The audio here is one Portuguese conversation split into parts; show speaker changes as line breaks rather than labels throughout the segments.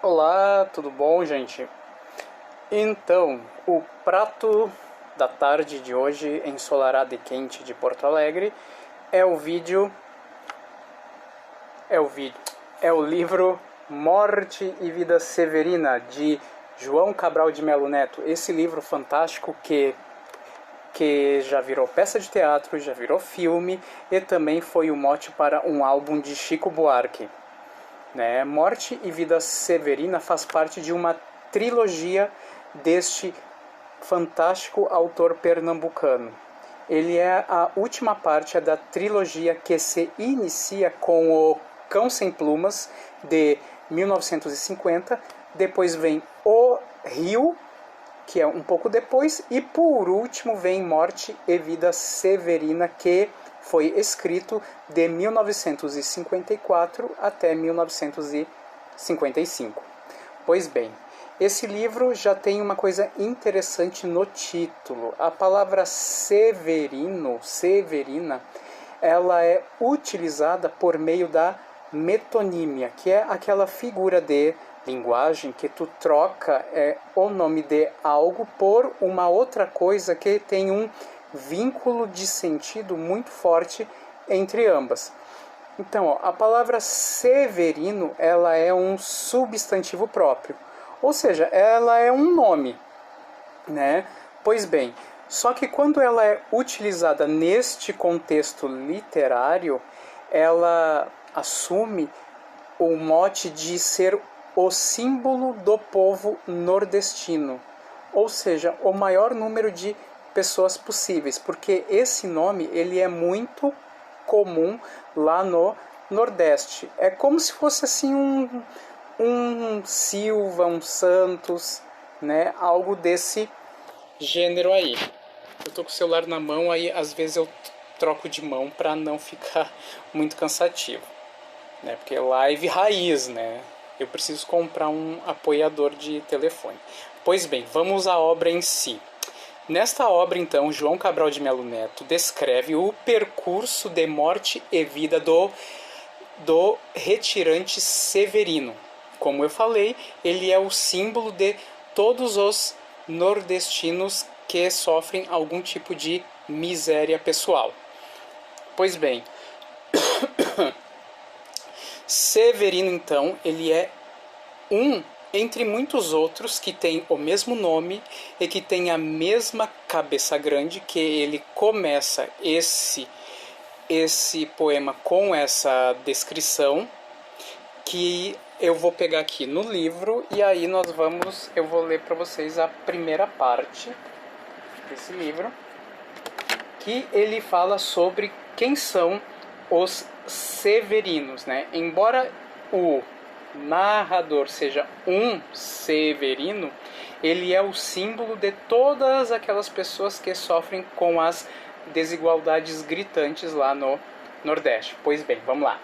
Olá, tudo bom, gente? Então, o prato da tarde de hoje, ensolarado e quente de Porto Alegre, é o vídeo, é o livro Morte e Vida Severina, de João Cabral de Melo Neto. Esse livro fantástico que já virou peça de teatro, já virou filme e também foi o mote para um álbum de Chico Buarque. Morte e Vida Severina faz parte de uma trilogia deste fantástico autor pernambucano. Ele é a última parte da trilogia que se inicia com o Cão Sem Plumas, de 1950, depois vem O Rio, que é um pouco depois, e por último vem Morte e Vida Severina, que foi escrito de 1954 até 1955. Pois bem, esse livro já tem uma coisa interessante no título. A palavra severino, severina, ela é utilizada por meio da metonímia, que é aquela figura de linguagem que tu troca o nome de algo por uma outra coisa que tem um vínculo de sentido muito forte entre ambas. Então, a palavra severino, ela é um substantivo próprio, ou seja, ela é um nome, né? Pois bem, só que quando ela é utilizada neste contexto literário, ela assume o mote de ser o símbolo do povo nordestino, ou seja, o maior número de pessoas possíveis, porque esse nome ele é muito comum lá no Nordeste. É como se fosse assim um Silva, um Santos, né? Algo desse gênero aí. Eu tô com o celular na mão, aí às vezes eu troco de mão para não ficar muito cansativo, né? Porque live raiz, né? Eu preciso comprar um apoiador de telefone. Pois bem, vamos à obra em si. Nesta obra, então, João Cabral de Melo Neto descreve o percurso de morte e vida do retirante Severino. Como eu falei, ele é o símbolo de todos os nordestinos que sofrem algum tipo de miséria pessoal. Pois bem, Severino, então, ele é um entre muitos outros que tem o mesmo nome e que tem a mesma cabeça grande, que ele começa esse poema com essa descrição, que eu vou pegar aqui no livro e aí eu vou ler para vocês a primeira parte desse livro, que ele fala sobre quem são os severinos, né? Embora o narrador seja um severino, ele é o símbolo de todas aquelas pessoas que sofrem com as desigualdades gritantes lá no Nordeste. Pois bem, vamos lá.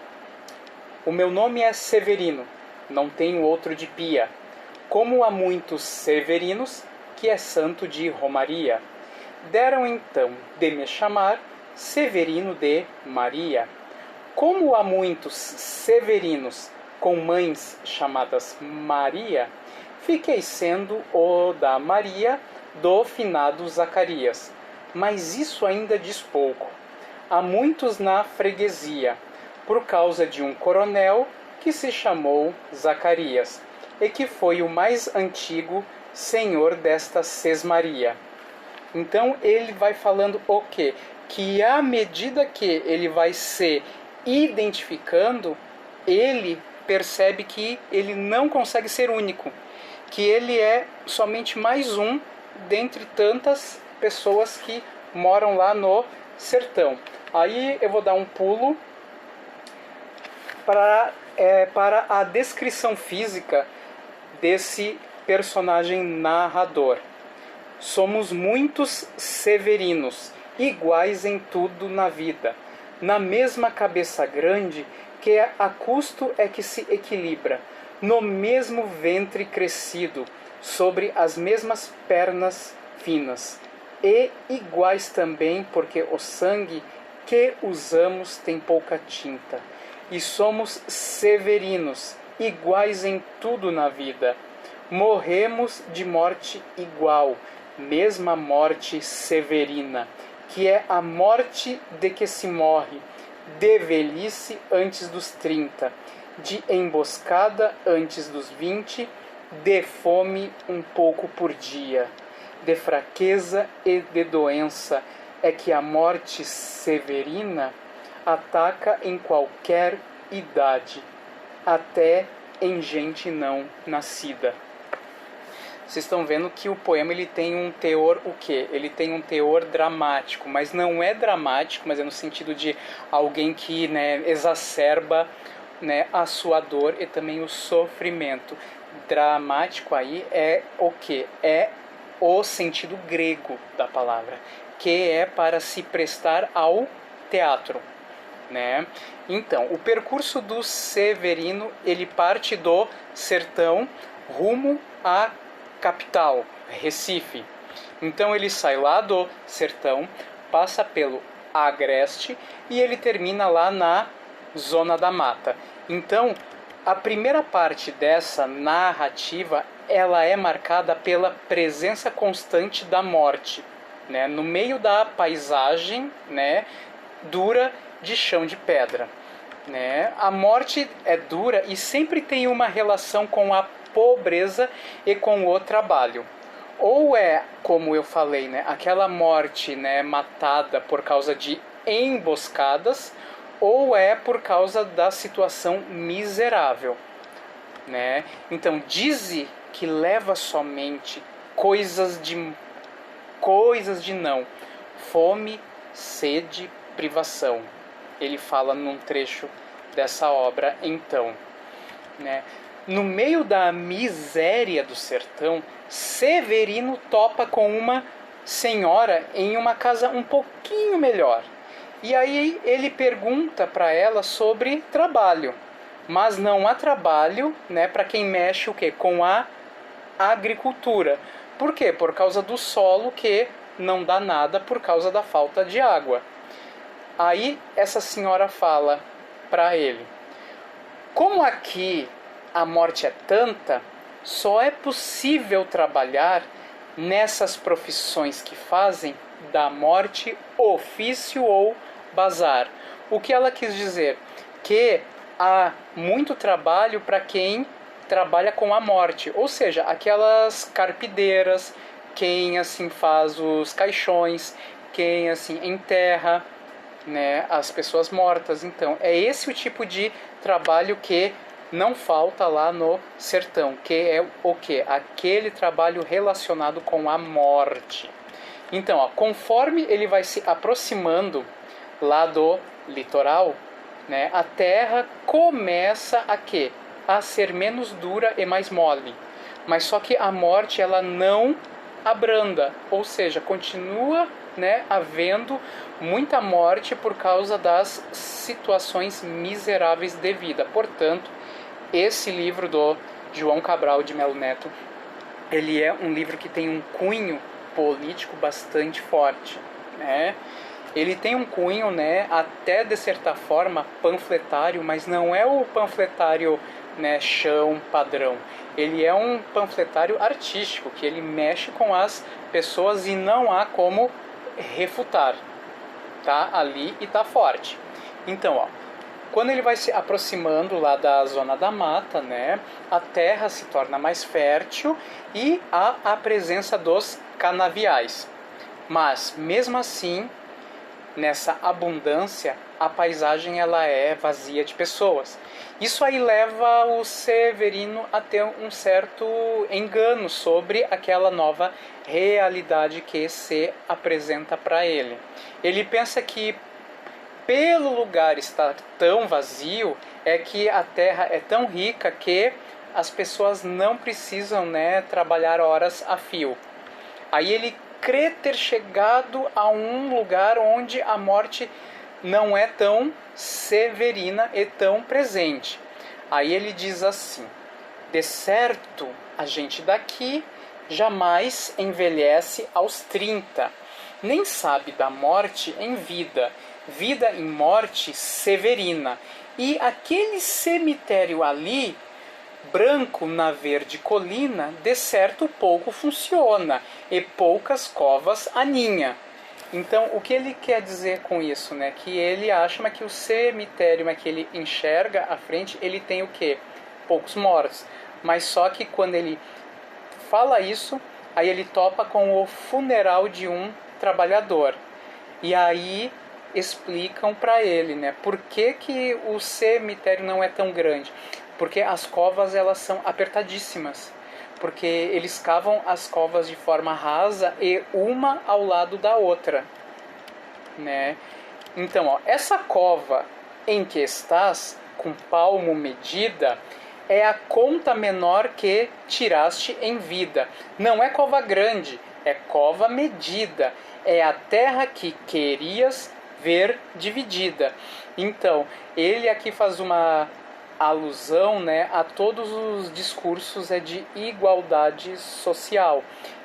O meu nome é Severino, não tenho outro de pia, como há muitos severinos, que é santo de Romaria. Deram então de me chamar Severino de Maria. Como há muitos severinos com mães chamadas Maria, fiquei sendo o da Maria do finado Zacarias. Mas isso ainda diz pouco. Há muitos na freguesia, por causa de um coronel que se chamou Zacarias, e que foi o mais antigo senhor desta sesmaria. Então ele vai falando o quê? Que à medida que ele vai se identificando, ele percebe que ele não consegue ser único, que ele é somente mais um dentre tantas pessoas que moram lá no sertão. Aí eu vou dar um pulo para a descrição física desse personagem narrador. Somos muitos severinos, iguais em tudo na vida, na mesma cabeça grande que a custo é que se equilibra, no mesmo ventre crescido, sobre as mesmas pernas finas, e iguais também porque o sangue que usamos tem pouca tinta. E somos severinos, iguais em tudo na vida. Morremos de morte igual, mesma morte severina, que é a morte de que se morre, de velhice antes dos 30, de emboscada antes dos 20, de fome um pouco por dia, de fraqueza e de doença, é que a morte severina ataca em qualquer idade, até em gente não nascida. Vocês estão vendo que o poema ele tem um teor o quê? Ele tem um teor dramático, mas não é dramático, mas é no sentido de alguém que, né, exacerba, né, a sua dor e também o sofrimento. Dramático aí é o quê? É o sentido grego da palavra, que é para se prestar ao teatro, né? Então, o percurso do Severino, ele parte do sertão rumo à capital, Recife. Então ele sai lá do sertão, passa pelo Agreste e ele termina lá na Zona da Mata. Então, a primeira parte dessa narrativa, ela é marcada pela presença constante da morte, né? No meio da paisagem, né, dura de chão de pedra, né? A morte é dura e sempre tem uma relação com a pobreza e com o trabalho. Ou é, como eu falei, né, aquela morte, né, matada por causa de emboscadas, ou é por causa da situação miserável, né? Então, dize que leva somente coisas de não, fome, sede, privação. Ele fala num trecho dessa obra, então, né? No meio da miséria do sertão, Severino topa com uma senhora em uma casa um pouquinho melhor. E aí ele pergunta para ela sobre trabalho. Mas não há trabalho, né, para quem mexe o quê? Com a agricultura. Por quê? Por causa do solo que não dá nada por causa da falta de água. Aí essa senhora fala para ele: como aqui a morte é tanta, só é possível trabalhar nessas profissões que fazem da morte ofício ou bazar. O que ela quis dizer? Que há muito trabalho para quem trabalha com a morte, ou seja, aquelas carpideiras, quem assim faz os caixões, quem assim enterra, né, as pessoas mortas. Então, é esse o tipo de trabalho que não falta lá no sertão, que é o quê? Aquele trabalho relacionado com a morte. Então, ó, conforme ele vai se aproximando lá do litoral, né, a terra começa a quê? A ser menos dura e mais mole. Mas só que a morte, ela não abranda, ou seja, continua, né, havendo muita morte por causa das situações miseráveis de vida. Portanto, esse livro do João Cabral de Melo Neto, ele é um livro que tem um cunho político bastante forte, né? Ele tem um cunho, né, até de certa forma panfletário, mas não é o panfletário, né, chão padrão. Ele é um panfletário artístico, que ele mexe com as pessoas e não há como refutar. Tá ali e tá forte. Então, ó, quando ele vai se aproximando lá da Zona da Mata, né, a terra se torna mais fértil e há a presença dos canaviais. Mas, mesmo assim, nessa abundância, a paisagem ela é vazia de pessoas. Isso aí leva o Severino a ter um certo engano sobre aquela nova realidade que se apresenta para ele. Ele pensa que pelo lugar estar tão vazio, é que a terra é tão rica que as pessoas não precisam, né, trabalhar horas a fio. Aí ele crê ter chegado a um lugar onde a morte não é tão severina e tão presente. Aí ele diz assim: de certo, a gente daqui jamais envelhece aos 30, nem sabe da morte em vida, vida em morte severina. E aquele cemitério ali branco na verde colina, de certo pouco funciona, e poucas covas aninha. Então, o que ele quer dizer com isso, né? Que ele acha que o cemitério que ele enxerga à frente, ele tem o quê? Poucos mortos. Mas só que quando ele fala isso, aí ele topa com o funeral de um trabalhador. E aí explicam para ele, né? Por que o cemitério não é tão grande? Porque as covas elas são apertadíssimas. Porque eles cavam as covas de forma rasa e uma ao lado da outra, né? Então, ó, essa cova em que estás, com palmo medida, é a conta menor que tiraste em vida. Não é cova grande, é cova medida. É a terra que querias ver dividida. Então, ele aqui faz uma alusão, né, a todos os discursos de igualdade social,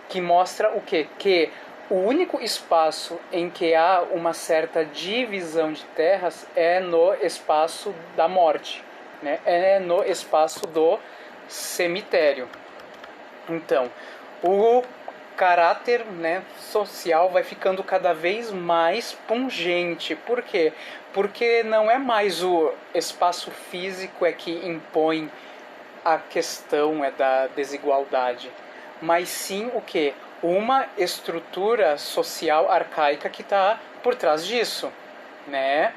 que mostra o quê? Que o único espaço em que há uma certa divisão de terras é no espaço da morte, né? É no espaço do cemitério. Então, o caráter, né, social vai ficando cada vez mais pungente. Por quê? Porque não é mais o espaço físico que impõe a questão da desigualdade, mas sim o quê? Uma estrutura social arcaica que está por trás disso, né?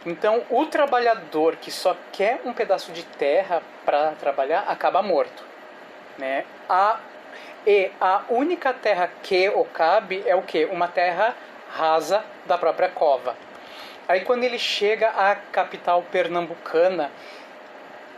Então, o trabalhador que só quer um pedaço de terra para trabalhar acaba morto, né? E a única terra que o cabe é o quê? Uma terra rasa da própria cova. Aí quando ele chega à capital pernambucana,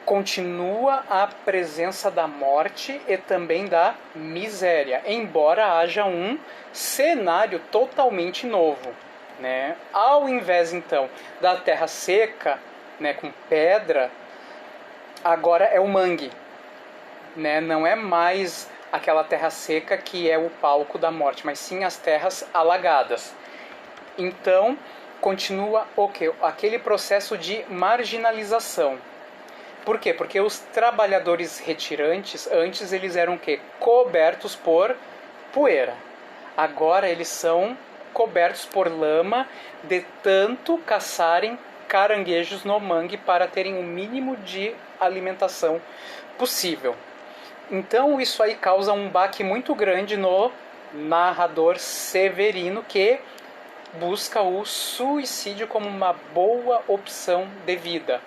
continua a presença da morte e também da miséria, embora haja um cenário totalmente novo, né? Ao invés então da terra seca, né, com pedra, agora é o mangue, né? Não é mais aquela terra seca que é o palco da morte, mas sim as terras alagadas. Então, continua o quê? Aquele processo de marginalização. Por quê? Porque os trabalhadores retirantes, antes eles eram o quê? Cobertos por poeira. Agora eles são cobertos por lama de tanto caçarem caranguejos no mangue para terem o mínimo de alimentação possível. Então isso aí causa um baque muito grande no narrador Severino, que busca o suicídio como uma boa opção de vida,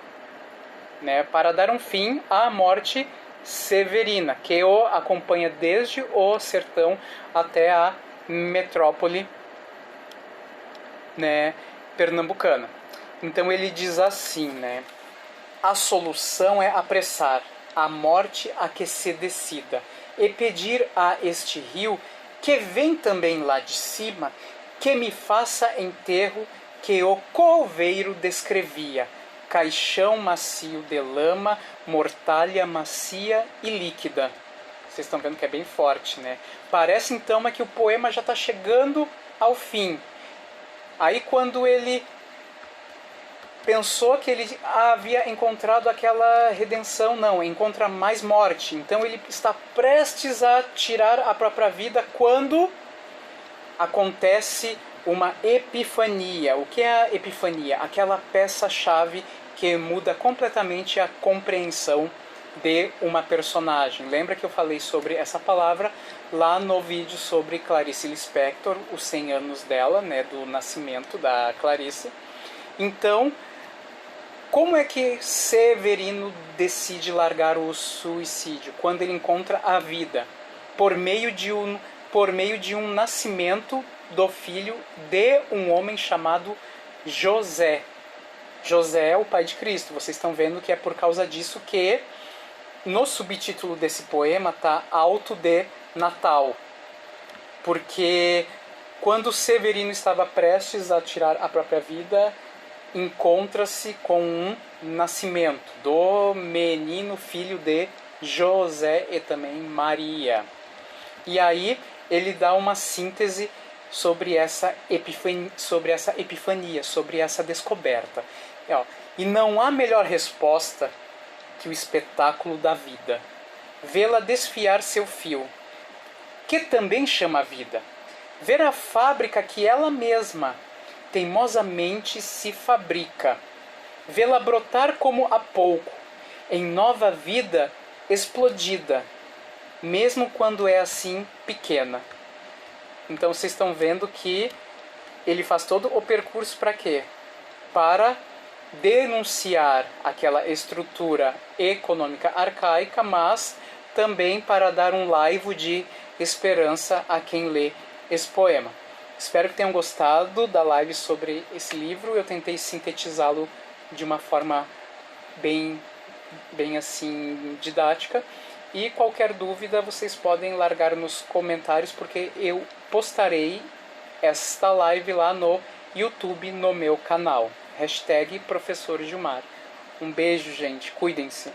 né, para dar um fim à morte severina, que o acompanha desde o sertão até a metrópole, né, pernambucana. Então ele diz assim, né, a solução é apressar a morte a que se decida, e pedir a este rio, que vem também lá de cima, que me faça enterro que o coveiro descrevia, caixão macio de lama, mortalha macia e líquida. Vocês estão vendo que é bem forte, né? Parece então que o poema já está chegando ao fim. Aí quando ele pensou que ele havia encontrado aquela redenção, não, encontra mais morte. Então ele está prestes a tirar a própria vida quando acontece uma epifania. O que é a epifania? Aquela peça-chave que muda completamente a compreensão de uma personagem. Lembra que eu falei sobre essa palavra lá no vídeo sobre Clarice Lispector, os 100 anos dela, né, do nascimento da Clarice. Então, como é que Severino decide largar o suicídio? Quando ele encontra a vida, por meio de um nascimento do filho de um homem chamado José. José é o pai de Cristo. Vocês estão vendo que é por causa disso que no subtítulo desse poema está Alto de Natal. Porque quando Severino estava prestes a tirar a própria vida, encontra-se com um nascimento do menino filho de José e também Maria. E aí ele dá uma síntese sobre essa epifania, sobre essa descoberta. E não há melhor resposta que o espetáculo da vida. Vê-la desfiar seu fio, que também chama a vida. Ver a fábrica que ela mesma teimosamente se fabrica. Vê-la brotar como há pouco, em nova vida explodida, mesmo quando é assim pequena. Então vocês estão vendo que ele faz todo o percurso para quê? Para denunciar aquela estrutura econômica arcaica, mas também para dar um laivo de esperança a quem lê esse poema. Espero que tenham gostado da live sobre esse livro. Eu tentei sintetizá-lo de uma forma bem assim didática. E qualquer dúvida vocês podem largar nos comentários, porque eu postarei esta live lá no YouTube, no meu canal. #Professor Gilmar. Um beijo, gente. Cuidem-se.